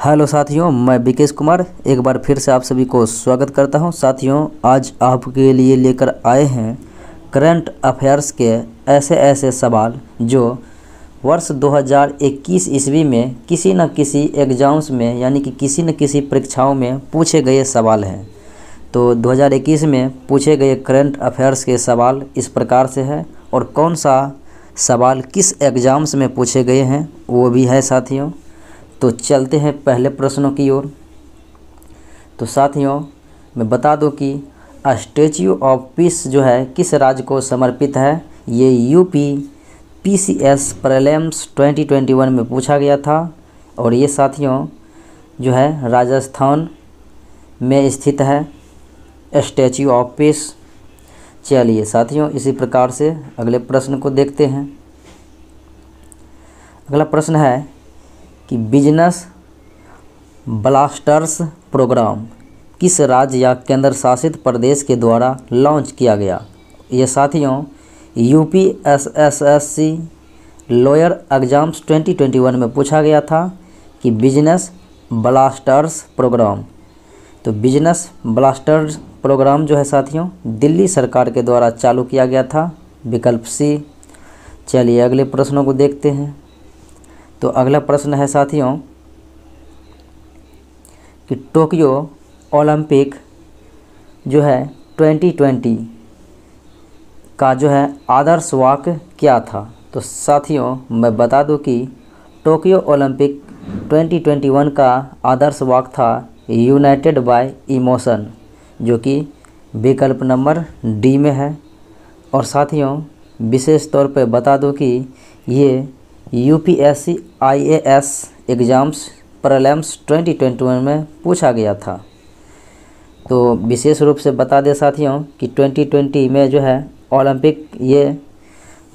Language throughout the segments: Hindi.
हेलो साथियों, मैं विकेश कुमार एक बार फिर से आप सभी को स्वागत करता हूं। साथियों, आज आपके लिए लेकर आए हैं करंट अफेयर्स के ऐसे ऐसे सवाल जो वर्ष 2021 ईस्वी में किसी न किसी एग्ज़ाम्स में यानी कि किसी न किसी परीक्षाओं में पूछे गए सवाल हैं। तो 2021 में पूछे गए करंट अफेयर्स के सवाल इस प्रकार से है और कौन सा सवाल किस एग्ज़ाम्स में पूछे गए हैं वो भी है साथियों। तो चलते हैं पहले प्रश्नों की ओर। तो साथियों, मैं बता दूं कि स्टैच्यू ऑफ पीस जो है किस राज्य को समर्पित है। ये यूपी पीसीएस प्रीलिम्स 2021 में पूछा गया था और ये साथियों जो है राजस्थान में स्थित है स्टैच्यू ऑफ पीस। चलिए साथियों, इसी प्रकार से अगले प्रश्न को देखते हैं। अगला प्रश्न है कि बिजनेस ब्लास्टर्स प्रोग्राम किस राज्य या केंद्र शासित प्रदेश के द्वारा लॉन्च किया गया। ये साथियों यूपीएसएससी लोअर एग्जाम्स 2021 में पूछा गया था कि बिजनेस ब्लास्टर्स प्रोग्राम। तो बिजनेस ब्लास्टर्स प्रोग्राम जो है साथियों दिल्ली सरकार के द्वारा चालू किया गया था, विकल्प सी। चलिए अगले प्रश्नों को देखते हैं। तो अगला प्रश्न है साथियों कि टोक्यो ओलंपिक जो है 2020 का जो है आदर्श वाक्य क्या था। तो साथियों मैं बता दूं कि टोक्यो ओलंपिक 2021 का आदर्श वाक्य था यूनाइटेड बाय इमोशन, जो कि विकल्प नंबर डी में है। और साथियों विशेष तौर पर बता दूं कि ये यूपीएससी आईएएस एग्ज़ाम्स प्रीलिम्स 2021 में पूछा गया था। तो विशेष रूप से बता दें साथियों कि 2020 में जो है ओलंपिक ये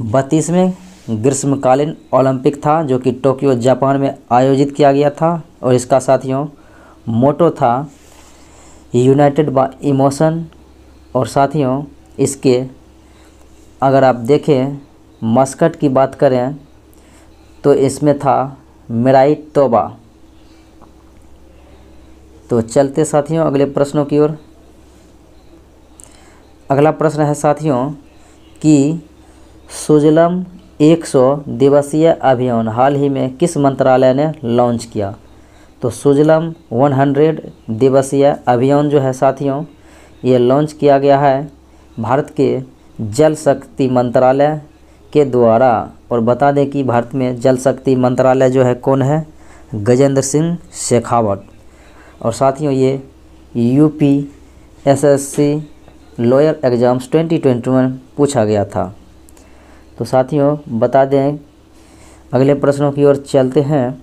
32वें ग्रीष्मकालीन ओलंपिक था जो कि टोक्यो जापान में आयोजित किया गया था और इसका साथियों मोटो था यूनाइटेड बाय इमोशन। और साथियों इसके अगर आप देखें मस्कट की बात करें तो इसमें था मिराई तोबा। तो चलते साथियों अगले प्रश्नों की ओर। अगला प्रश्न है साथियों कि सुजलम 100 दिवसीय अभियान हाल ही में किस मंत्रालय ने लॉन्च किया। तो सुजलम 100 दिवसीय अभियान जो है साथियों ये लॉन्च किया गया है भारत के जल शक्ति मंत्रालय के द्वारा। और बता दें कि भारत में जल शक्ति मंत्रालय जो है कौन है, गजेंद्र सिंह शेखावत। और साथियों ये यूपीएसएससी लोअर एग्जाम्स 2021 में पूछा गया था। तो साथियों बता दें अगले प्रश्नों की ओर चलते हैं।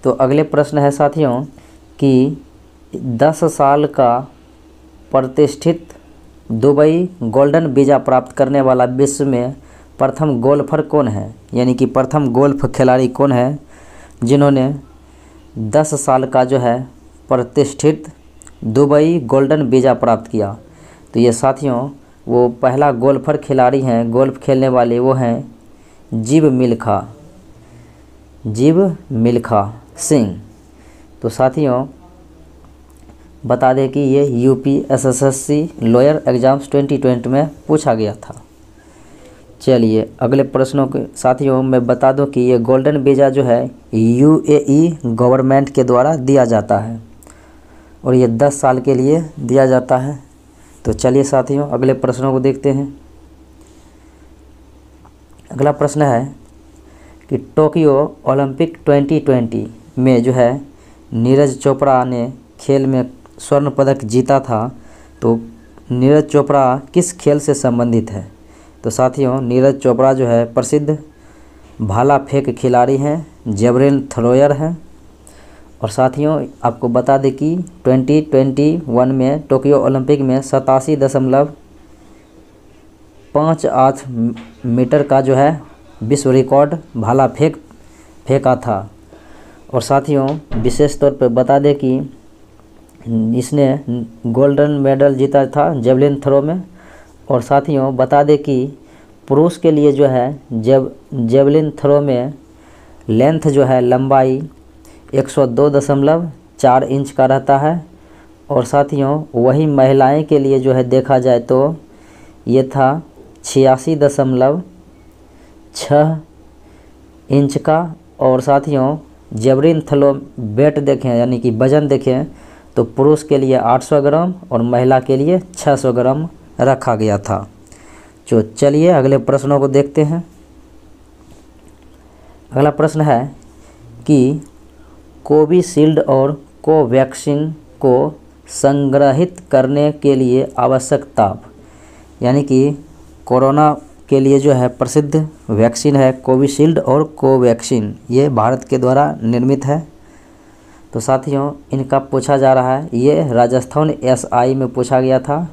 तो अगले प्रश्न है साथियों कि 10 साल का प्रतिष्ठित दुबई गोल्डन वीज़ा प्राप्त करने वाला विश्व में प्रथम गोल्फर कौन है, यानी कि प्रथम गोल्फ खिलाड़ी कौन है जिन्होंने 10 साल का जो है प्रतिष्ठित दुबई गोल्डन वीज़ा प्राप्त किया। तो ये साथियों वो पहला गोल्फर खिलाड़ी हैं, गोल्फ खेलने वाले वो हैं जीव मिल्खा सिंह। तो साथियों बता दें कि ये यूपीएसएससी लोअर एग्जाम्स 2020 में पूछा गया था। चलिए अगले प्रश्नों के साथियों मैं बता दूं कि ये गोल्डन वीज़ा जो है यूएई गवर्नमेंट के द्वारा दिया जाता है और ये 10 साल के लिए दिया जाता है। तो चलिए साथियों अगले प्रश्नों को देखते हैं। अगला प्रश्न है कि टोक्यो ओलंपिक 2020 में जो है नीरज चोपड़ा ने खेल में स्वर्ण पदक जीता था। तो नीरज चोपड़ा किस खेल से संबंधित है। तो साथियों नीरज चोपड़ा जो है प्रसिद्ध भाला फेंक खिलाड़ी हैं, जेवलिन थ्रोयर हैं। और साथियों आपको बता दें कि 2021 में टोक्यो ओलंपिक में 87.58 मीटर का जो है विश्व रिकॉर्ड भाला फेंका था। और साथियों विशेष तौर पर बता दें कि इसने गोल्डन मेडल जीता था जेवलिन थ्रो में। और साथियों बता दें कि पुरुष के लिए जो है जेवलिन थ्रो में लेंथ जो है लंबाई 102.4 इंच का रहता है। और साथियों वही महिलाएं के लिए जो है देखा जाए तो ये था 86.6 इंच का। और साथियों जेवलिन थ्रो वेट देखें यानी कि वजन देखें तो पुरुष के लिए 800 ग्राम और महिला के लिए 600 ग्राम रखा गया था। तो चलिए अगले प्रश्नों को देखते हैं। अगला प्रश्न है कि कोविशील्ड और कोवैक्सीन को संग्रहित करने के लिए आवश्यक ताप, यानी कि कोरोना के लिए जो है प्रसिद्ध वैक्सीन है कोविशील्ड और कोवैक्सीन, ये भारत के द्वारा निर्मित है। तो साथियों इनका पूछा जा रहा है, ये राजस्थान SI में पूछा गया था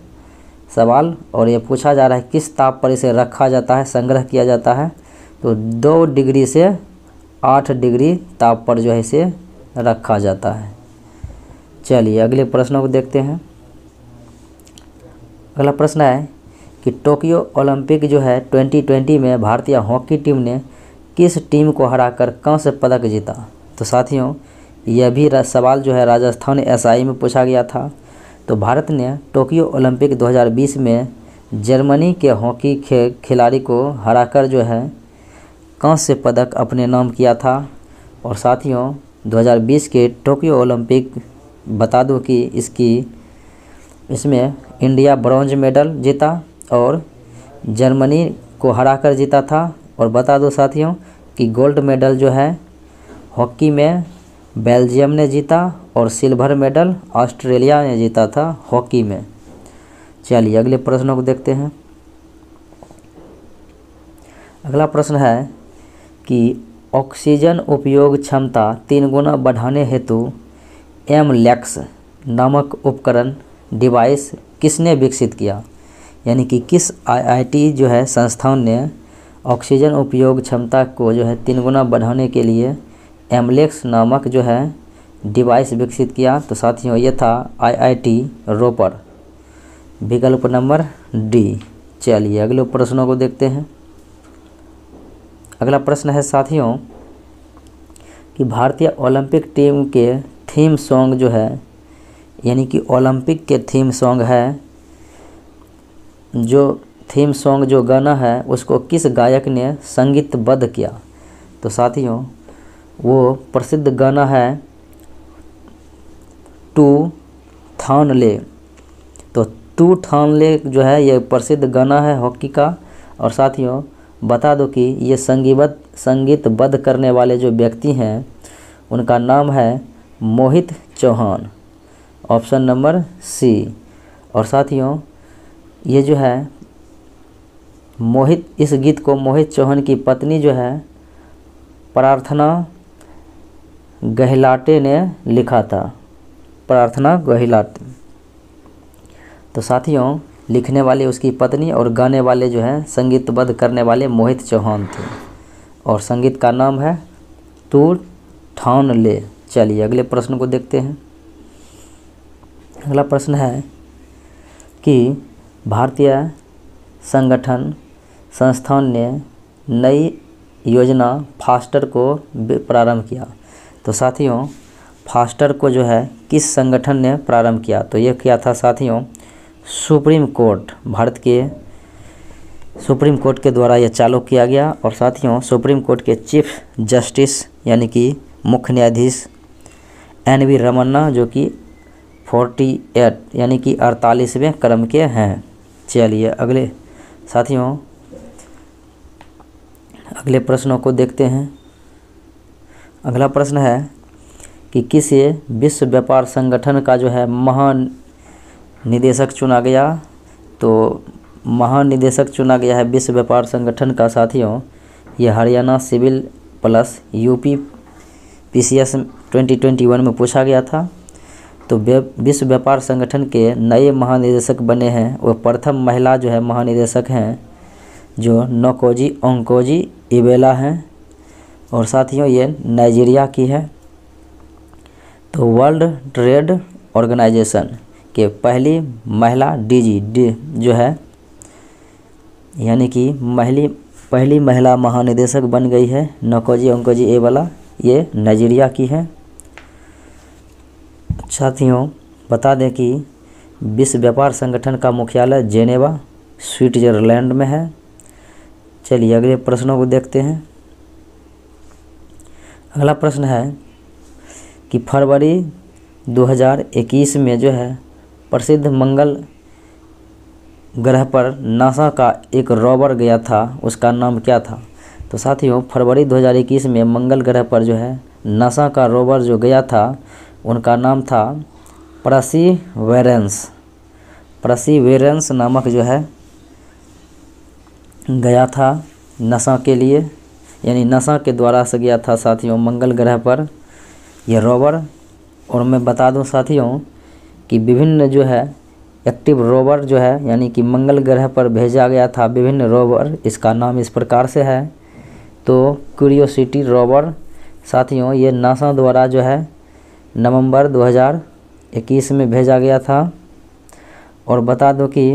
सवाल। और ये पूछा जा रहा है किस ताप पर इसे रखा जाता है, संग्रह किया जाता है। तो 2 डिग्री से 8 डिग्री ताप पर जो है इसे रखा जाता है। चलिए अगले प्रश्नों को देखते हैं। अगला प्रश्न है कि टोक्यो ओलंपिक जो है 2020 में भारतीय हॉकी टीम ने किस टीम को हराकर कांस्य पदक जीता। तो साथियों यह भी सवाल जो है राजस्थान SI में पूछा गया था। तो भारत ने टोक्यो ओलंपिक 2020 में जर्मनी के हॉकी खिलाड़ी को हराकर जो है कांस्य पदक अपने नाम किया था। और साथियों 2020 के टोक्यो ओलंपिक बता दूं कि इसमें इंडिया ब्रॉन्ज मेडल जीता और जर्मनी को हराकर जीता था। और बता दो साथियों कि गोल्ड मेडल जो है हॉकी में बेल्जियम ने जीता और सिल्वर मेडल ऑस्ट्रेलिया ने जीता था हॉकी में। चलिए अगले प्रश्नों को देखते हैं। अगला प्रश्न है कि ऑक्सीजन उपयोग क्षमता 3 गुना बढ़ाने हेतु एमलेक्स नामक उपकरण डिवाइस किसने विकसित किया, यानी कि किस IIT जो है संस्थान ने ऑक्सीजन उपयोग क्षमता को जो है 3 गुना बढ़ाने के लिए एमलेक्स नामक जो है डिवाइस विकसित किया। तो साथियों ये था IIT रोपर, विकल्प नंबर D। चलिए अगले प्रश्नों को देखते हैं। अगला प्रश्न है साथियों कि भारतीय ओलंपिक टीम के थीम सॉन्ग जो है, यानी कि ओलंपिक के थीम सॉन्ग है, जो थीम सॉन्ग जो गाना है उसको किस गायक ने संगीतबद्ध किया। तो साथियों वो प्रसिद्ध गाना है टू थान ले। तो टू थान ले जो है ये प्रसिद्ध गाना है हॉकी का। और साथियों बता दो कि ये संगीतबद्ध करने वाले जो व्यक्ति हैं उनका नाम है Mohit Chauhan, option number C। और साथियों ये जो है इस गीत को मोहित चौहान की पत्नी जो है प्रार्थना गहलाटे ने लिखा था, प्रार्थना गहलाटे। तो साथियों लिखने वाले उसकी पत्नी और गाने वाले जो है संगीतबद्ध करने वाले मोहित चौहान थे और संगीत का नाम है टू ठान ले। चलिए अगले प्रश्न को देखते हैं। अगला प्रश्न है कि भारतीय संस्थान ने नई योजना फास्टर को प्रारंभ किया। तो साथियों फास्टर को जो है किस संगठन ने प्रारंभ किया। तो ये किया था साथियों सुप्रीम कोर्ट, भारत के सुप्रीम कोर्ट के द्वारा यह चालू किया गया। और साथियों सुप्रीम कोर्ट के चीफ जस्टिस यानी कि मुख्य न्यायाधीश NV रमन्ना जो कि 48 यानी कि 48वें क्रम के हैं। चलिए अगले प्रश्नों को देखते हैं। अगला प्रश्न है कि किसे विश्व व्यापार संगठन का जो है महानिदेशक चुना गया। तो महानिदेशक चुना गया है विश्व व्यापार संगठन का साथियों, यह Haryana civil plus UP PCS 2021 में पूछा गया था। तो विश्व व्यापार संगठन के नए महानिदेशक बने हैं, वो प्रथम महिला जो है महानिदेशक हैं जो नकोजी ओंकोजी इबेला हैं। और साथियों ये नाइजीरिया की है। तो वर्ल्ड ट्रेड ऑर्गेनाइजेशन के पहली महिला DG जो है यानी कि पहली महिला महानिदेशक बन गई है नकोजी ओंकोजी एवाला, ये नाइजीरिया की है। साथियों बता दें कि विश्व व्यापार संगठन का मुख्यालय जेनेवा स्विट्जरलैंड में है। चलिए अगले प्रश्नों को देखते हैं। अगला प्रश्न है कि फरवरी 2021 में जो है प्रसिद्ध मंगल ग्रह पर नासा का एक रोवर गया था, उसका नाम क्या था? तो साथियों फरवरी 2021 में मंगल ग्रह पर जो है नासा का रोवर जो गया था उनका नाम था परसीवेरेंस। परसीवेरेंस नामक जो है गया था नासा के लिए, यानी नासा के द्वारा से गया था साथियों मंगल ग्रह पर यह रोवर। और मैं बता दूं साथियों कि विभिन्न जो है एक्टिव रोवर जो है यानी कि मंगल ग्रह पर भेजा गया था विभिन्न रोवर, इसका नाम इस प्रकार से है। तो क्यूरियोसिटी रोवर साथियों ये नासा द्वारा जो है नवंबर 2021 में भेजा गया था। और बता दो कि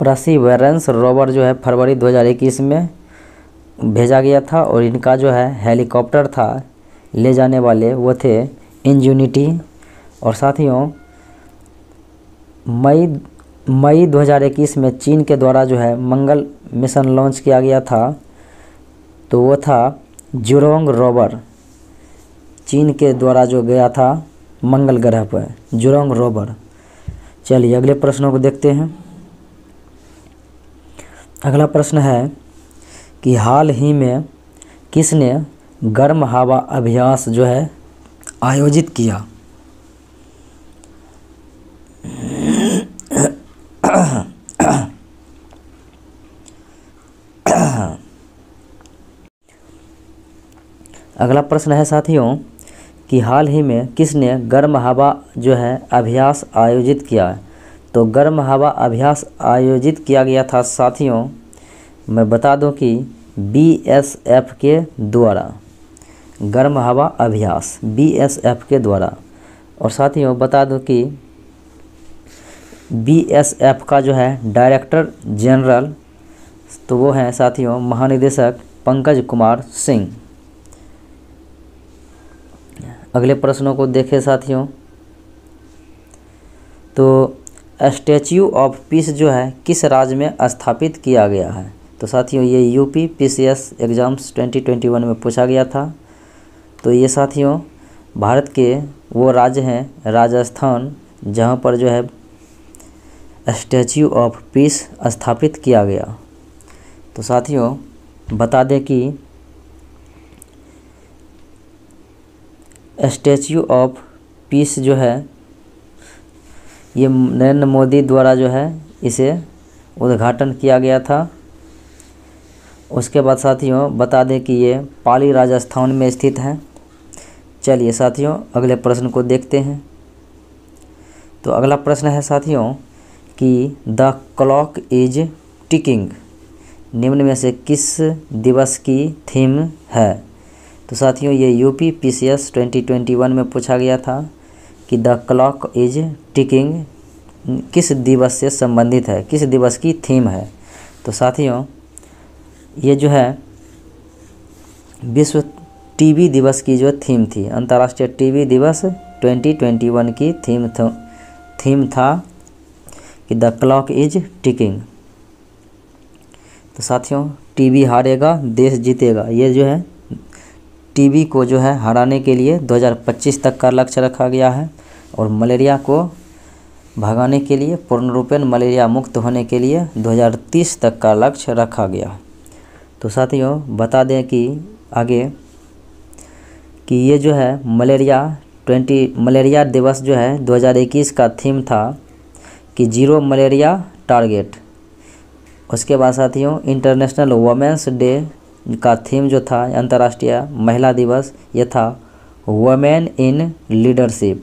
परसीवेरेंस रोवर जो है फरवरी 2021 में भेजा गया था और इनका जो है हेलीकॉप्टर था ले जाने वाले वो थे इंजेन्यूटी। और साथियों मई 2021 में चीन के द्वारा जो है मंगल मिशन लॉन्च किया गया था, तो वो था जुरोंग रोवर। चीन के द्वारा जो गया था मंगल ग्रह पर जुरोंग रोवर। चलिए अगले प्रश्नों को देखते हैं। अगला प्रश्न है कि हाल ही में किसने गर्म हवा अभ्यास जो है आयोजित किया? अगला प्रश्न है साथियों कि हाल ही में किसने गर्म हवा जो है अभ्यास आयोजित किया? तो गर्म हवा अभ्यास आयोजित किया गया था साथियों, मैं बता दूं कि BSF के द्वारा, गर्म हवा अभ्यास BSF के द्वारा। और साथियों बता दूं कि BSF का जो है डायरेक्टर जनरल तो वो हैं साथियों महानिदेशक पंकज कुमार सिंह। अगले प्रश्नों को देखें साथियों। तो स्टैच्यू ऑफ पीस जो है किस राज्य में स्थापित किया गया है? तो साथियों ये UPPCS एग्ज़ाम्स 2021 में पूछा गया था। तो ये साथियों भारत के वो राज्य हैं राजस्थान जहाँ पर जो है स्टैच्यू ऑफ पीस स्थापित किया गया। तो साथियों बता दें कि स्टैच्यू ऑफ पीस जो है ये नरेंद्र मोदी द्वारा जो है इसे उद्घाटन किया गया था। उसके बाद साथियों बता दें कि ये पाली राजस्थान में स्थित है। चलिए साथियों अगले प्रश्न को देखते हैं। तो अगला प्रश्न है साथियों कि द क्लॉक इज टिकिंग निम्न में से किस दिवस की थीम है? तो साथियों ये UPPCS 2021 में पूछा गया था कि द क्लॉक इज टिकिंग किस दिवस से संबंधित है, किस दिवस की थीम है? तो साथियों ये जो है विश्व टीबी दिवस की जो थीम थी, अंतर्राष्ट्रीय टीबी दिवस 2021 की थीम था कि द क्लॉक इज टिकिंग। तो साथियों टीबी हारेगा देश जीतेगा, ये जो है टीबी को जो है हराने के लिए 2025 तक का लक्ष्य रखा गया है और मलेरिया को भगाने के लिए पूर्ण रूपेण मलेरिया मुक्त होने के लिए 2030 तक का लक्ष्य रखा गया। तो साथियों बता दें कि आगे कि ये जो है मलेरिया दिवस जो है 2021 का थीम था कि जीरो मलेरिया टारगेट। उसके बाद साथियों इंटरनेशनल वुमेन्स डे का थीम जो था अंतर्राष्ट्रीय महिला दिवस ये था वुमेन इन लीडरशिप।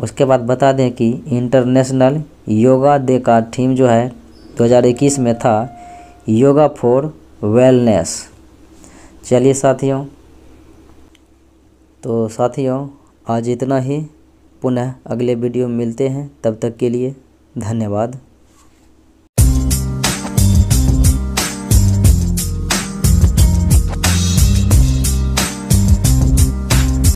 उसके बाद बता दें कि इंटरनेशनल योगा डे का थीम जो है 2021 में था योगा फॉर वेलनेस। चलिए साथियों तो साथियों आज इतना ही, पुनः अगले वीडियो में मिलते हैं, तब तक के लिए धन्यवाद।